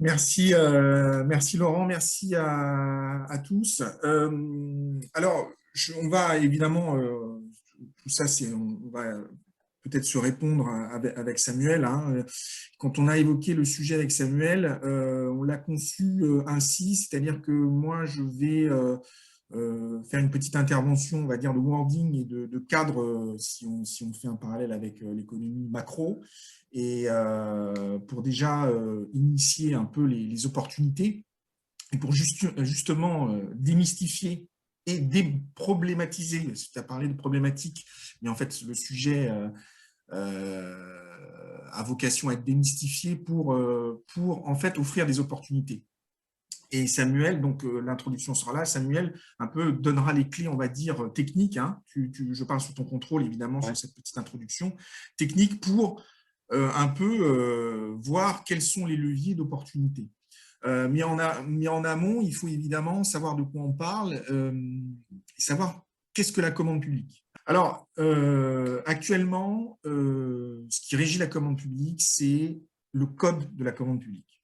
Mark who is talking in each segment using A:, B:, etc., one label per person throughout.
A: Merci Laurent, merci à tous. Alors, on va évidemment, tout ça, on va peut-être se répondre avec Samuel, hein. Quand on a évoqué le sujet avec Samuel, on l'a conçu ainsi, c'est-à-dire que moi, je vais faire une petite intervention, on va dire, de wording et de cadre, si on fait un parallèle avec l'économie macro, et pour déjà initier un peu les opportunités, et pour justement démystifier et déproblématiser. Tu as parlé de problématiques, mais en fait, le sujet a vocation à être démystifié pour en fait offrir des opportunités. Et Samuel, donc l'introduction sera là, Samuel un peu donnera les clés, on va dire, techniques, hein. Je parle sous ton contrôle, évidemment, sur cette petite introduction technique pour un peu voir quels sont les leviers d'opportunité. Mais en amont, il faut évidemment savoir de quoi on parle, savoir qu'est-ce que la commande publique. Alors, actuellement, ce qui régit la commande publique, c'est le code de la commande publique.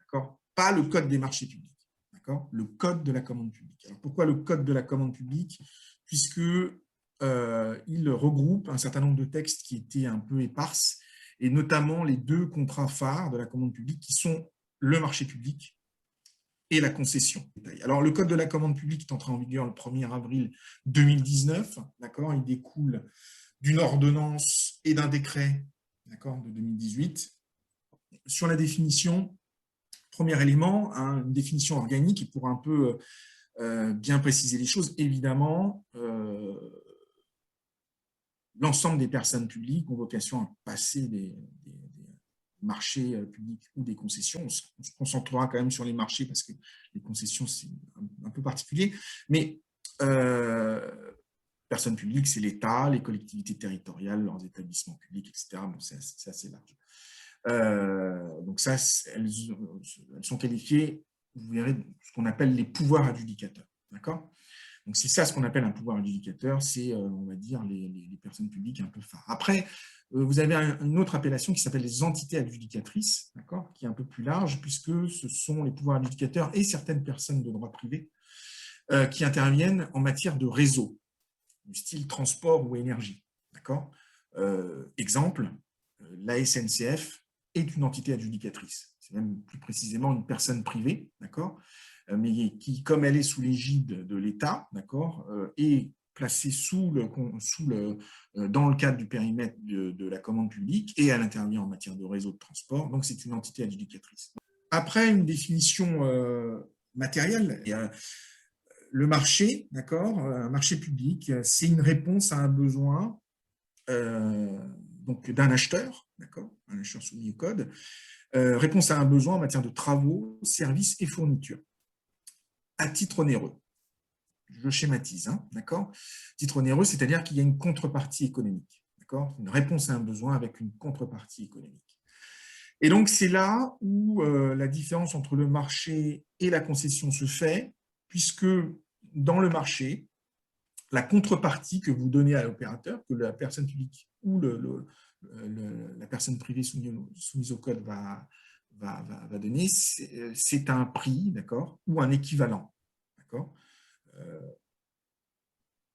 A: D'accord ? Pas le code des marchés publics. D'accord ? Le code de la commande publique. Alors, pourquoi le code de la commande publique ? Puisque il regroupe un certain nombre de textes qui étaient un peu éparses, et notamment les deux contrats phares de la commande publique qui sont le marché public et la concession. Alors, le code de la commande publique est entré en vigueur le 1er avril 2019. D'accord ? Il découle d'une ordonnance et d'un décret, d'accord, de 2018. Sur la définition, premier élément, hein, une définition organique, et pour un peu bien préciser les choses, évidemment, l'ensemble des personnes publiques ont vocation à passer des marchés publics ou des concessions. On se concentrera quand même sur les marchés parce que les concessions, c'est un peu particulier. Mais personnes publiques, c'est l'État, les collectivités territoriales, leurs établissements publics, etc. Bon, c'est assez large. Donc ça, elles sont qualifiées, vous verrez, ce qu'on appelle les pouvoirs adjudicateurs. D'accord ? Donc c'est ça ce qu'on appelle un pouvoir adjudicateur, c'est, on va dire, les personnes publiques un peu phares. Après, vous avez une autre appellation qui s'appelle les entités adjudicatrices, d'accord, qui est un peu plus large, puisque ce sont les pouvoirs adjudicateurs et certaines personnes de droit privé qui interviennent en matière de réseau, du style transport ou énergie. D'accord ? Exemple, la SNCF est une entité adjudicatrice. C'est même plus précisément une personne privée, d'accord, mais qui, comme elle est sous l'égide de l'État, d'accord, est placée dans le cadre du périmètre de la commande publique, et elle intervient en matière de réseau de transport, donc c'est une entité adjudicatrice. Après, une définition matérielle, le marché, d'accord, un marché public, c'est une réponse à un besoin donc d'un acheteur, d'accord, un acheteur soumis au code, réponse à un besoin en matière de travaux, services et fournitures. À titre onéreux. Je schématise, hein, d'accord ? Titre onéreux, c'est-à-dire qu'il y a une contrepartie économique, d'accord ? Une réponse à un besoin avec une contrepartie économique. Et donc, c'est là où la différence entre le marché et la concession se fait, puisque dans le marché, la contrepartie que vous donnez à l'opérateur, que la personne publique ou la personne privée soumise au code va donner, c'est un prix, d'accord, ou un équivalent, d'accord.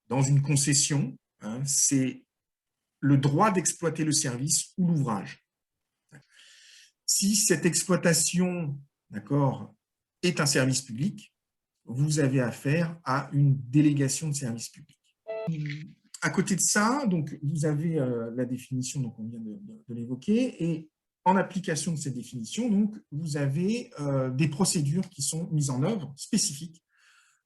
A: Dans une concession, hein, c'est le droit d'exploiter le service ou l'ouvrage. Si cette exploitation, d'accord, est un service public, vous avez affaire à une délégation de service public. À côté de ça, donc, vous avez la définition, donc on vient de l'évoquer, et en application de cette définition, donc, vous avez des procédures qui sont mises en œuvre spécifiques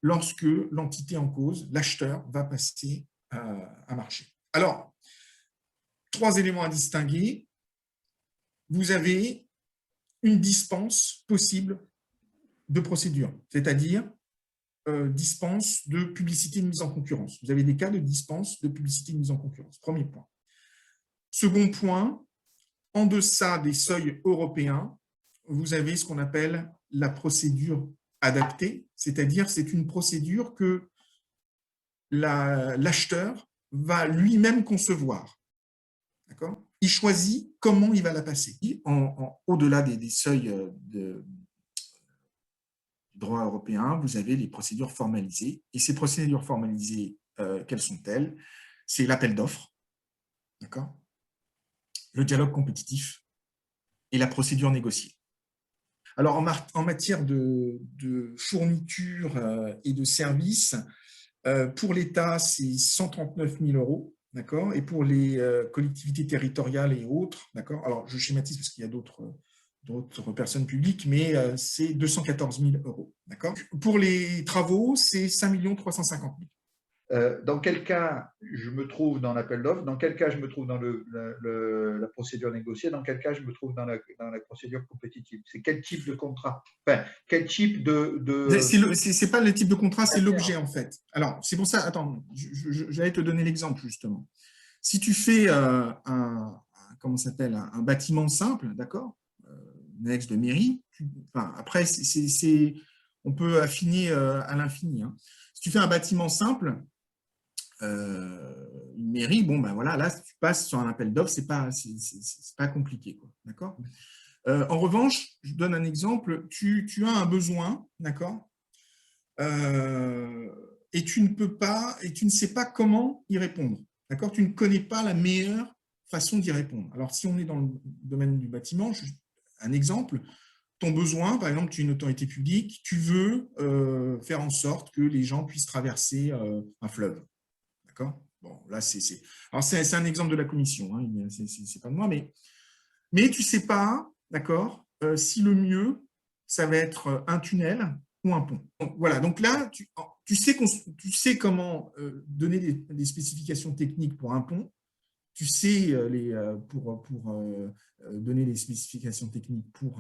A: lorsque l'entité en cause, l'acheteur, va passer à marché. Alors, 3 éléments à distinguer. Vous avez une dispense possible de procédure, c'est-à-dire dispense de publicité de mise en concurrence. Vous avez des cas de dispense de publicité de mise en concurrence. Premier point. Second point, en deçà des seuils européens, vous avez ce qu'on appelle la procédure adaptée, c'est-à-dire c'est une procédure que l'acheteur va lui-même concevoir. D'accord ? il choisit comment il va la passer. Au-delà des seuils de droit européen, vous avez les procédures formalisées. Et ces procédures formalisées, quelles sont-elles? C'est l'appel d'offres, d'accord, le dialogue compétitif et la procédure négociée. Alors, en matière de fourniture et de services, pour l'État, c'est 139 000 €, d'accord, et pour les collectivités territoriales et autres, d'accord, alors je schématise parce qu'il y a d'autres personnes publiques, mais c'est 214 000 €, d'accord. Pour les travaux, c'est 5 350 000.
B: Dans quel cas je me trouve dans l'appel d'offres, dans quel cas je me trouve dans la procédure négociée, dans quel cas je me trouve dans la procédure compétitive. C'est quel type de contrat, enfin, quel type
A: C'est pas le type de contrat, c'est l'objet en fait. Alors, c'est pour ça, attends, j'allais te donner l'exemple justement. Si tu fais comment s'appelle, un bâtiment simple, d'accord, une annexe de mairie, enfin, après, on peut affiner à l'infini. Hein. Si tu fais un bâtiment simple, une mairie, bon, ben voilà, là, si tu passes sur un appel d'offres, c'est pas compliqué, quoi, d'accord. En revanche, je donne un exemple, tu as un besoin, d'accord, et tu ne sais pas comment y répondre, d'accord, tu ne connais pas la meilleure façon d'y répondre. Alors, si on est dans le domaine du bâtiment, un exemple, ton besoin, par exemple, tu es une autorité publique, tu veux faire en sorte que les gens puissent traverser un fleuve. D'accord. Bon, là, alors, c'est un exemple de la commission, hein, c'est pas de moi, mais tu ne sais pas, d'accord, si le mieux, ça va être un tunnel ou un pont. Donc, voilà, donc là, tu sais comment donner des spécifications techniques pour un pont, tu sais pour donner les spécifications techniques pour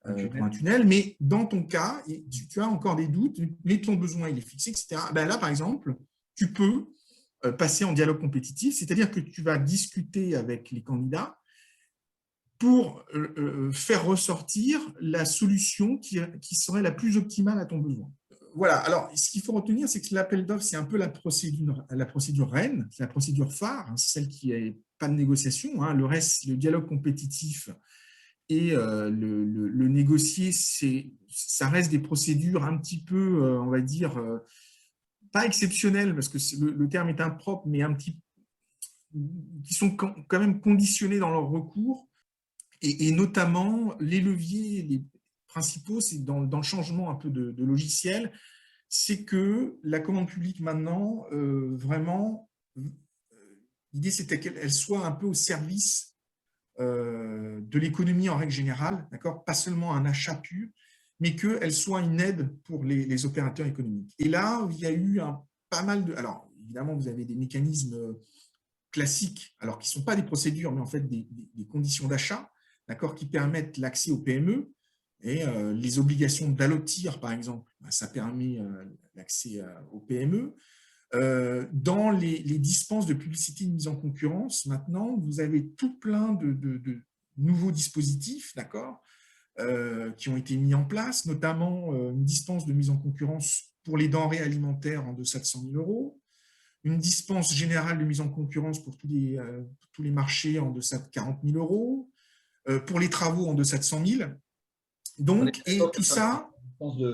A: un tunnel, mais dans ton cas, tu as encore des doutes, mais ton besoin il est fixé, etc. Ben là, par exemple, tu peux passer en dialogue compétitif, c'est-à-dire que tu vas discuter avec les candidats pour faire ressortir la solution qui serait la plus optimale à ton besoin. Voilà, alors ce qu'il faut retenir, c'est que l'appel d'offres, c'est un peu la procédure reine, c'est la procédure phare, hein, c'est celle qui n'est pas de négociation. Hein. Le reste, le dialogue compétitif et le négocier, ça reste des procédures un petit peu, on va dire, pas exceptionnelles, parce que le terme est impropre, mais qui sont quand même conditionnés dans leur recours. Et notamment, les leviers les principaux, c'est dans le changement un peu de logiciel, c'est que la commande publique maintenant, vraiment, l'idée c'était qu'elle soit un peu au service de l'économie en règle générale, d'accord, pas seulement un achat pur, mais qu'elle soit une aide pour les opérateurs économiques. Et là, il y a eu pas mal de... Alors, évidemment, vous avez des mécanismes classiques, alors qui ne sont pas des procédures, mais en fait des conditions d'achat, d'accord, qui permettent l'accès aux PME. Et les obligations d'allotir, par exemple, ça permet l'accès aux PME. Dans les dispenses de publicité de mise en concurrence, maintenant, vous avez tout plein de nouveaux dispositifs, d'accord, qui ont été mis en place, notamment une dispense de mise en concurrence pour les denrées alimentaires en deçà de 100 000 €, une dispense générale de mise en concurrence pour tous les marchés en deçà de 40 000 €, pour les travaux en deçà de 100 000. Donc, et tout ça,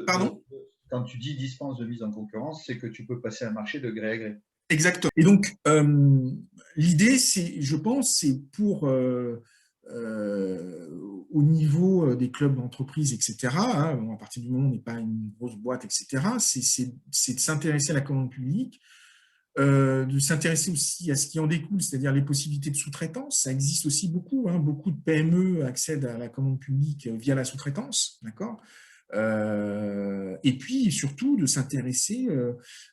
A: pardon ?
B: Quand tu dis dispense de mise en concurrence, c'est que tu peux passer un marché de gré à gré.
A: Exactement. Et donc, l'idée, je pense, c'est pour, au niveau des clubs d'entreprise, etc., hein, à partir du moment où on n'est pas une grosse boîte, etc., c'est de s'intéresser à la commande publique, de s'intéresser aussi à ce qui en découle, c'est-à-dire les possibilités de sous-traitance. Ça existe aussi beaucoup. Hein, beaucoup de PME accèdent à la commande publique via la sous-traitance, d'accord. Et puis surtout de s'intéresser,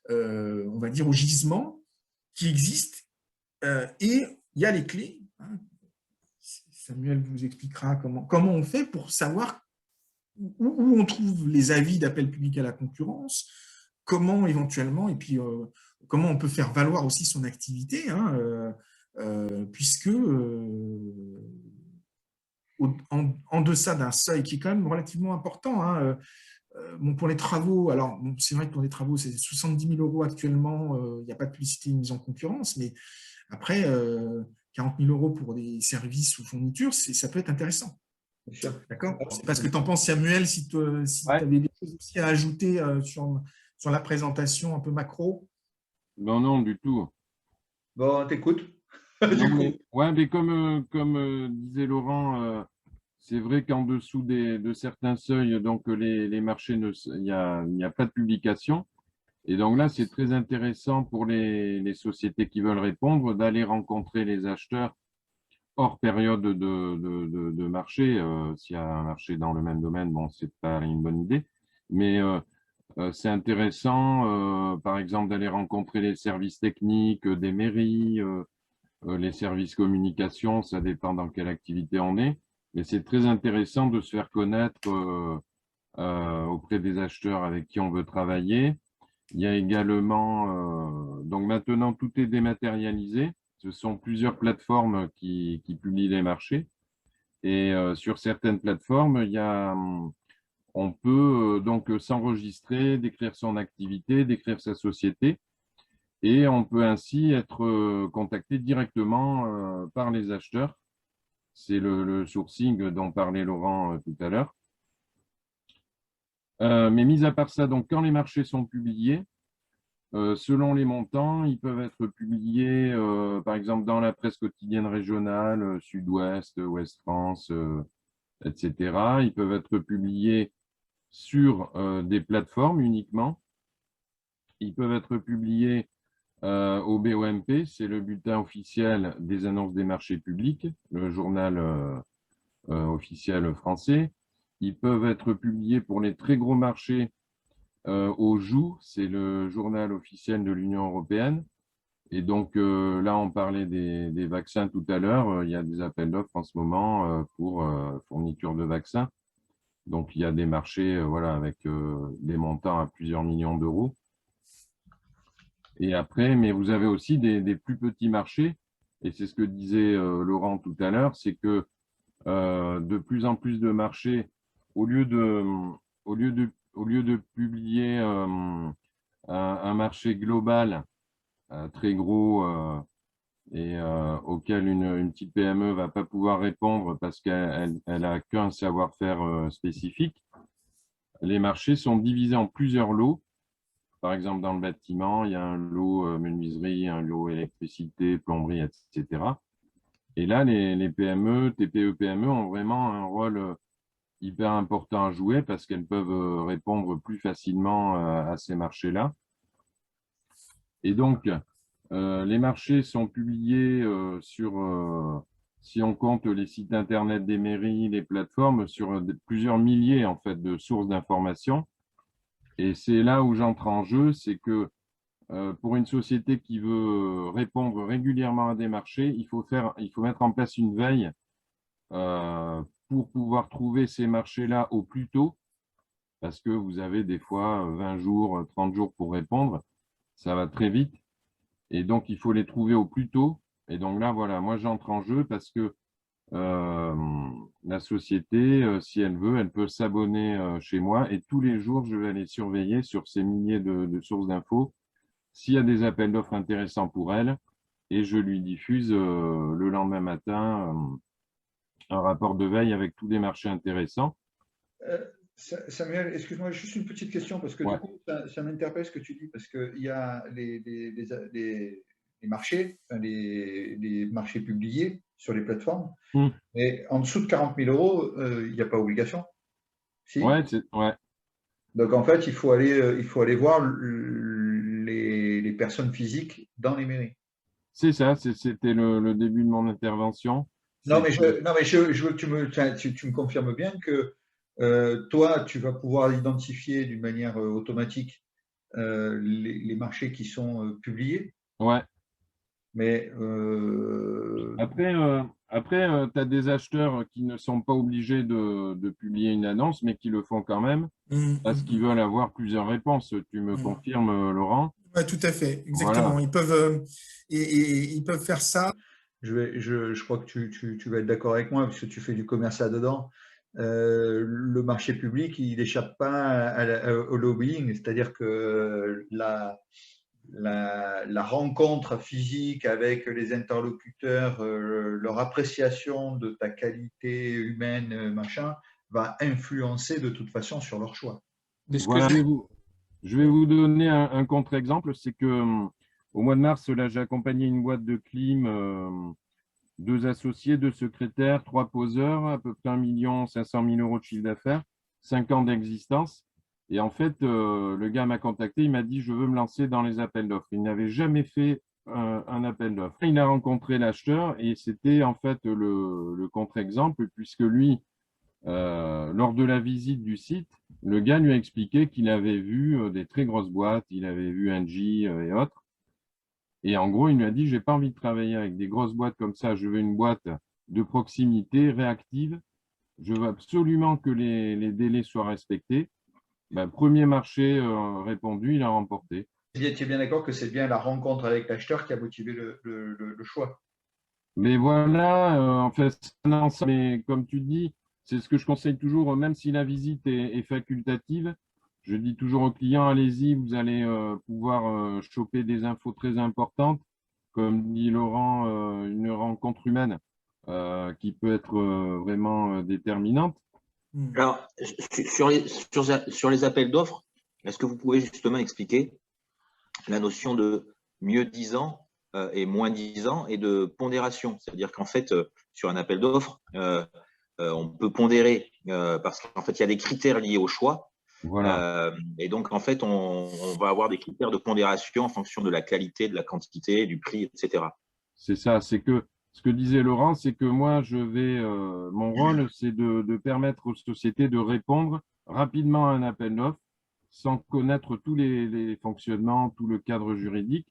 A: on va dire, aux gisements qui existent. Et il y a les clés. Hein. Samuel vous expliquera comment on fait pour savoir où on trouve les avis d'appel public à la concurrence, comment éventuellement, et puis comment on peut faire valoir aussi son activité, hein, puisque en deçà d'un seuil qui est quand même relativement important, hein, Bon, pour les travaux, alors bon, c'est vrai que pour les travaux, c'est 70 000 euros actuellement. Il n'y a pas de publicité mise en concurrence, mais après, 40 000 euros pour des services ou fournitures, ça peut être intéressant.
B: Bien sûr.
A: D'accord? C'est parce que tu en penses, Samuel, si tu
C: Ouais.
A: avais des choses aussi à ajouter sur la présentation un peu macro.
C: Non, non, du tout.
B: Bon, t'écoutes.
C: Non,
B: Du coup,
C: mais comme disait Laurent, c'est vrai qu'en dessous de certains seuils, donc les marchés, il n'y a pas de publication. Et donc là, c'est très intéressant pour les sociétés qui veulent répondre d'aller rencontrer les acheteurs hors période de marché. S'il y a un marché dans le même domaine, bon, c'est pas une bonne idée. Mais c'est intéressant, par exemple, d'aller rencontrer les services techniques des mairies, les services communication, ça dépend dans quelle activité on est. Mais c'est très intéressant de se faire connaître auprès des acheteurs avec qui on veut travailler. Il y a également, donc maintenant tout est dématérialisé. Ce sont plusieurs plateformes qui publient les marchés. Et sur certaines plateformes, on peut donc s'enregistrer, décrire son activité, décrire sa société. Et on peut ainsi être contacté directement par les acheteurs. C'est le sourcing dont parlait Laurent tout à l'heure. Mais mis à part ça, donc quand les marchés sont publiés, selon les montants, ils peuvent être publiés, par exemple, dans la presse quotidienne régionale, Sud-Ouest, Ouest-France, etc. Ils peuvent être publiés sur des plateformes uniquement. Ils peuvent être publiés au BOMP, c'est le bulletin officiel des annonces des marchés publics, le journal officiel français. Ils peuvent être publiés pour les très gros marchés au JOU, c'est le journal officiel de l'Union européenne. Et donc là, on parlait des vaccins tout à l'heure. Il y a des appels d'offres en ce moment pour fourniture de vaccins. Donc il y a des marchés voilà, avec des montants à plusieurs millions d'euros. Et après, mais vous avez aussi des plus petits marchés. Et c'est ce que disait Laurent tout à l'heure, c'est que de plus en plus de marchés, au lieu de publier un marché global très gros et auquel une petite PME va pas pouvoir répondre parce qu'elle a qu'un savoir-faire spécifique, les marchés sont divisés en plusieurs lots. Par exemple, dans le bâtiment, il y a un lot menuiserie, un lot électricité, plomberie, etc. Et là, les PME, TPE, PME ont vraiment un rôle hyper important à jouer parce qu'elles peuvent répondre plus facilement à ces marchés-là. Et donc, les marchés sont publiés si on compte les sites internet des mairies, les plateformes, sur plusieurs milliers en fait de sources d'informations. Et c'est là où j'entre en jeu, c'est que pour une société qui veut répondre régulièrement à des marchés, il faut mettre en place une veille pour pouvoir trouver ces marchés-là au plus tôt, parce que vous avez des fois 20 jours, 30 jours pour répondre, ça va très vite, et donc il faut les trouver au plus tôt. Et donc là, voilà, moi j'entre en jeu parce que la société, si elle veut, elle peut s'abonner chez moi, et tous les jours, je vais aller surveiller sur ces milliers de sources d'infos s'il y a des appels d'offres intéressants pour elle, et je lui diffuse le lendemain matin un rapport de veille avec tous les marchés intéressants.
B: Samuel, excuse-moi, juste une petite question, parce que
C: Ouais.
B: du coup, ça m'interpelle ce que tu dis, parce qu'il y a les marchés, enfin, les marchés publiés sur les plateformes, mais en dessous de 40 000 euros, il n'y a pas obligation. Si.
C: Ouais.
B: Donc en fait, il faut aller voir les personnes physiques dans les mairies.
C: C'est ça, c'était le début de mon intervention.
B: Non, mais je veux que tu me confirmes bien que toi, tu vas pouvoir identifier d'une manière automatique les marchés qui sont publiés.
C: Ouais.
B: Mais
C: Après, tu as des acheteurs qui ne sont pas obligés de publier une annonce, mais qui le font quand même parce qu'ils veulent avoir plusieurs réponses. Tu me confirmes, Laurent?
A: Oui, tout à fait, exactement.
C: Voilà.
A: Ils peuvent faire ça.
B: je crois que tu vas être d'accord avec moi, parce que tu fais du commerce là-dedans. le marché public, il n'échappe pas au lobbying, c'est-à-dire que la rencontre physique avec les interlocuteurs, leur appréciation de ta qualité humaine, machin, va influencer de toute façon sur leur choix.
C: Voilà, je vais vous donner un contre-exemple, c'est que au mois de mars, là, j'ai accompagné une boîte de clim, 2 associés, 2 secrétaires, 3 poseurs, à peu près 1 500 000 € de chiffre d'affaires, 5 ans d'existence. Et en fait, le gars m'a contacté, il m'a dit, je veux me lancer dans les appels d'offres. Il n'avait jamais fait un appel d'offres. Il a rencontré l'acheteur et c'était en fait le contre-exemple, puisque lui, lors de la visite du site, le gars lui a expliqué qu'il avait vu des très grosses boîtes, il avait vu Engie et autres. Et en gros, il lui a dit, j'ai pas envie de travailler avec des grosses boîtes comme ça, je veux une boîte de proximité, réactive. Je veux absolument que les délais soient respectés. Ben, premier marché répondu, il a remporté.
B: Tu es bien d'accord que c'est bien la rencontre avec l'acheteur qui a motivé le choix.
C: Mais voilà, en fait, c'est un ensemble. Mais comme tu dis, c'est ce que je conseille toujours, même si la visite est facultative. Je dis toujours aux clients, allez-y, vous allez pouvoir choper des infos très importantes. Comme dit Laurent, une rencontre humaine qui peut être vraiment déterminante.
D: Alors, sur les appels d'offres, est-ce que vous pouvez justement expliquer la notion de mieux disant et moins disant et de pondération? C'est-à-dire qu'en fait, sur un appel d'offres, on peut pondérer parce qu'en fait, il y a des critères liés au choix.
C: Voilà.
D: Et donc, en fait, on va avoir des critères de pondération en fonction de la qualité, de la quantité, du prix, etc.
C: C'est ça, c'est que ce que disait Laurent, c'est que moi, mon rôle, c'est de permettre aux sociétés de répondre rapidement à un appel d'offres sans connaître tous les fonctionnements, tout le cadre juridique.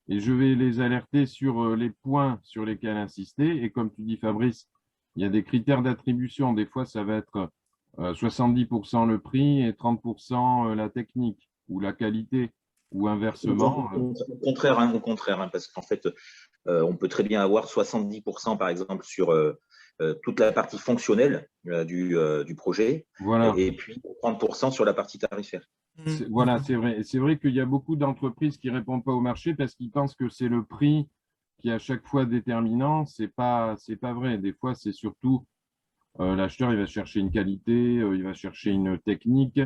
C: Et je vais les alerter sur les points sur lesquels insister. Et comme tu dis, Fabrice, il y a des critères d'attribution. Des fois, ça va être 70% le prix et 30% la technique ou la qualité ou inversement.
D: Au contraire, parce qu'en fait, on peut très bien avoir 70% par exemple sur toute la partie fonctionnelle du projet,
C: Voilà.
D: et puis 30% sur la partie tarifaire.
C: Voilà, c'est vrai. Et c'est vrai qu'il y a beaucoup d'entreprises qui ne répondent pas au marché parce qu'ils pensent que c'est le prix qui est à chaque fois déterminant. C'est pas vrai. Des fois, c'est surtout l'acheteur, il va chercher une qualité, il va chercher une technique,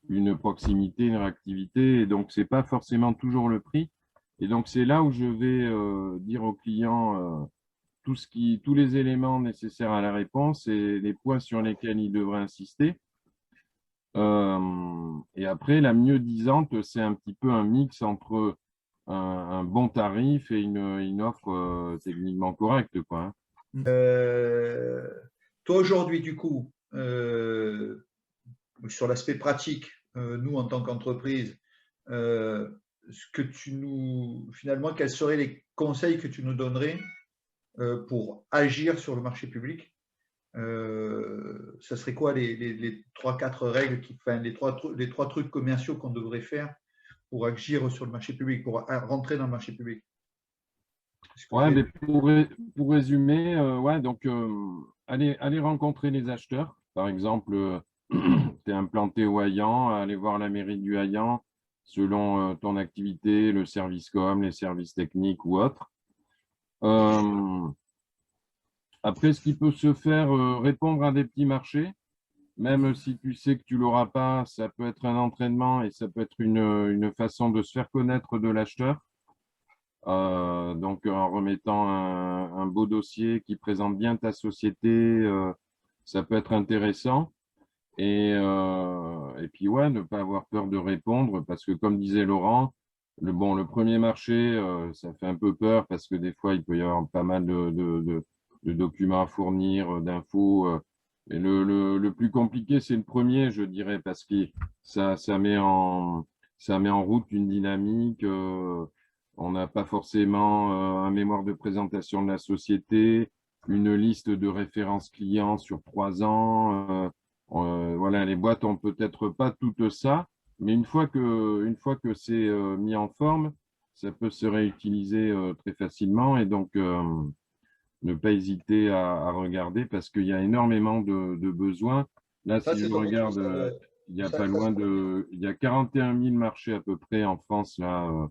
C: une proximité, une réactivité. Et donc, c'est pas forcément toujours le prix. Et donc, c'est là où je vais dire au client tous les éléments nécessaires à la réponse et les points sur lesquels il devrait insister. Et après, la mieux-disante, c'est un petit peu un mix entre un bon tarif et une offre techniquement correcte, quoi.
B: Toi, aujourd'hui, du coup, sur l'aspect pratique, nous, en tant qu'entreprise, finalement, quels seraient les conseils que tu nous donnerais pour agir sur le marché public? Ça serait quoi les 3-4 règles, les trois trucs commerciaux qu'on devrait faire pour agir sur le marché public, pour rentrer dans le marché public?
C: Ouais, mais pour résumer, ouais, donc allez rencontrer les acheteurs. Par exemple, tu es implanté au Hayan, aller voir la mairie du Hayan selon ton activité, le service com, les services techniques ou autres. Après, ce qui peut se faire, répondre à des petits marchés, même si tu sais que tu l'auras pas, ça peut être un entraînement et ça peut être une façon de se faire connaître de l'acheteur. Donc, en remettant un beau dossier qui présente bien ta société, ça peut être intéressant. Et puis, ouais, ne pas avoir peur de répondre parce que, comme disait Laurent, le premier marché, ça fait un peu peur parce que des fois, il peut y avoir pas mal de documents à fournir, d'infos. Et le plus compliqué, c'est le premier, je dirais, parce que ça met en route une dynamique. On n'a pas forcément un mémoire de présentation de la société, une liste de références clients sur 3 ans. Voilà, les boîtes ont peut-être pas tout ça, mais une fois que c'est mis en forme, ça peut se réutiliser très facilement. Et donc, ne pas hésiter à regarder parce qu'il y a énormément de besoins. Là,
B: Ça,
C: si
B: c'est
C: je
B: ton métier,
C: regarde,
B: ça,
C: il y a
B: ça,
C: pas loin de, il y a 41 000 marchés à peu près en France, là,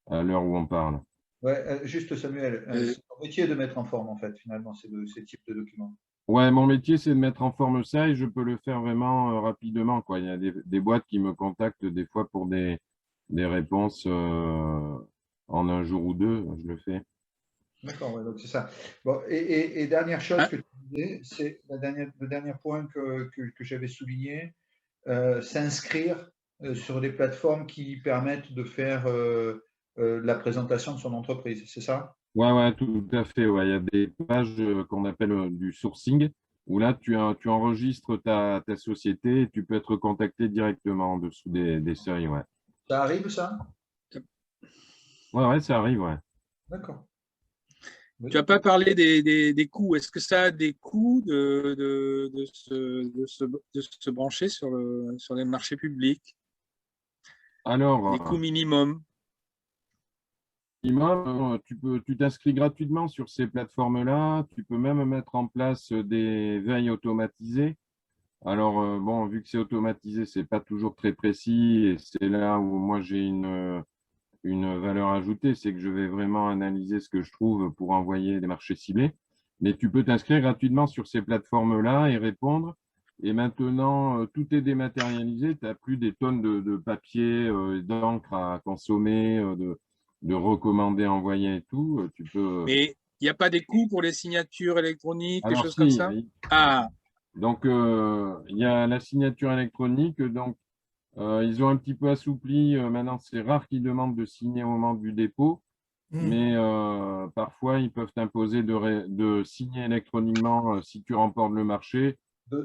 C: à l'heure où on parle.
B: ouais, juste Samuel,
E: Euh,
B: c'est ton métier de mettre en forme, en fait, finalement, ces types de documents.
C: Ouais, mon métier, c'est de mettre en forme ça et je peux le faire vraiment rapidement, quoi. Il y a des boîtes qui me contactent des fois pour des réponses en un jour ou deux, je le fais.
B: D'accord, ouais, donc c'est ça. Bon, et dernière chose
E: ah,
B: que tu disais, c'est le dernier point que j'avais souligné, s'inscrire sur des plateformes qui permettent de faire la présentation de son entreprise, c'est ça?
C: Ouais, ouais, tout à fait. Ouais. Il y a des pages qu'on appelle du sourcing, où là, tu enregistres ta société et tu peux être contacté directement en dessous des seuils. Ouais.
B: Ça arrive, ça?
C: Ouais, ouais, ça arrive, ouais.
B: D'accord.
E: tu n'as pas parlé des coûts. Est-ce que ça a des coûts de se brancher sur les marchés publics? Des coûts
C: Alors,
E: minimum?
C: tu t'inscris gratuitement sur ces plateformes-là. Tu peux même mettre en place des veilles automatisées. Alors, bon, vu que c'est automatisé, c'est pas toujours très précis et c'est là où moi j'ai une valeur ajoutée, c'est que je vais vraiment analyser ce que je trouve pour envoyer des marchés ciblés. Mais tu peux t'inscrire gratuitement sur ces plateformes-là et répondre. Et maintenant, tout est dématérialisé. Tu n'as plus des tonnes de papier, d'encre à consommer, de recommander, envoyer et tout. Tu peux.
E: Mais il n'y a pas des coûts pour les signatures électroniques, des
C: Alors,
E: choses comme
C: si.
E: ça? Ah,
C: Donc, il y a la signature électronique. Donc, ils ont un petit peu assoupli. Maintenant, c'est rare qu'ils demandent de signer au moment du dépôt. Mais parfois, ils peuvent t'imposer de signer électroniquement si tu remportes le marché.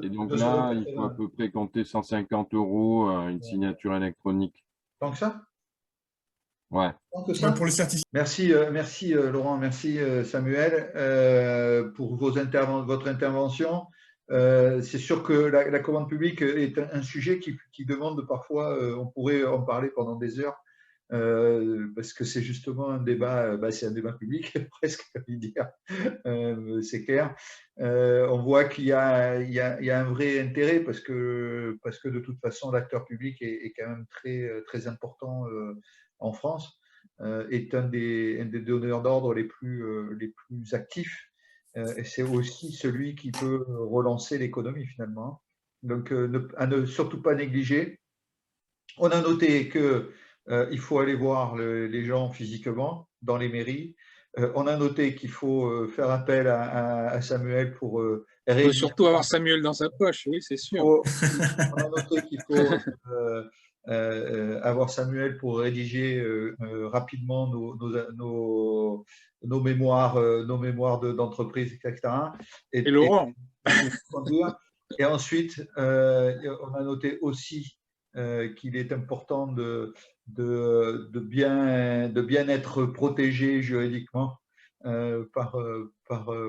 C: Et donc
B: 2,80
C: là, il faut à
B: €.
C: peu près compter 150 € une signature électronique.
B: Tant que ça?
C: Ouais.
B: Tant que
A: Ouais,
B: ça?
A: pour le certificat.
B: Merci, merci Laurent, merci Samuel pour votre intervention. C'est sûr que la commande publique est un sujet qui demande parfois, on pourrait en parler pendant des heures, parce que c'est justement un débat, c'est un débat public presque, j'ai envie de dire, c'est clair. On voit qu'il y a, il y a un vrai intérêt parce que de toute façon l'acteur public est quand même très important en France, est un des donneurs d'ordre les plus actifs, et c'est aussi celui qui peut relancer l'économie finalement. Donc, à ne surtout pas négliger. On a noté qu'il faut aller voir les gens physiquement dans les mairies. On a noté qu'il faut faire appel à Samuel pour
E: il faut
B: rédiger.
E: surtout avoir Samuel dans sa poche, oui, c'est sûr.
B: On a noté qu'il faut avoir Samuel pour rédiger rapidement nos mémoires d'entreprise, etc.
E: Et Laurent,
B: Et ensuite, on a noté aussi qu'il est important de bien être protégé juridiquement par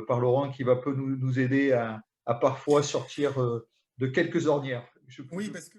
B: Laurent, qui va peu nous aider à parfois sortir de quelques ornières.
A: Oui, parce que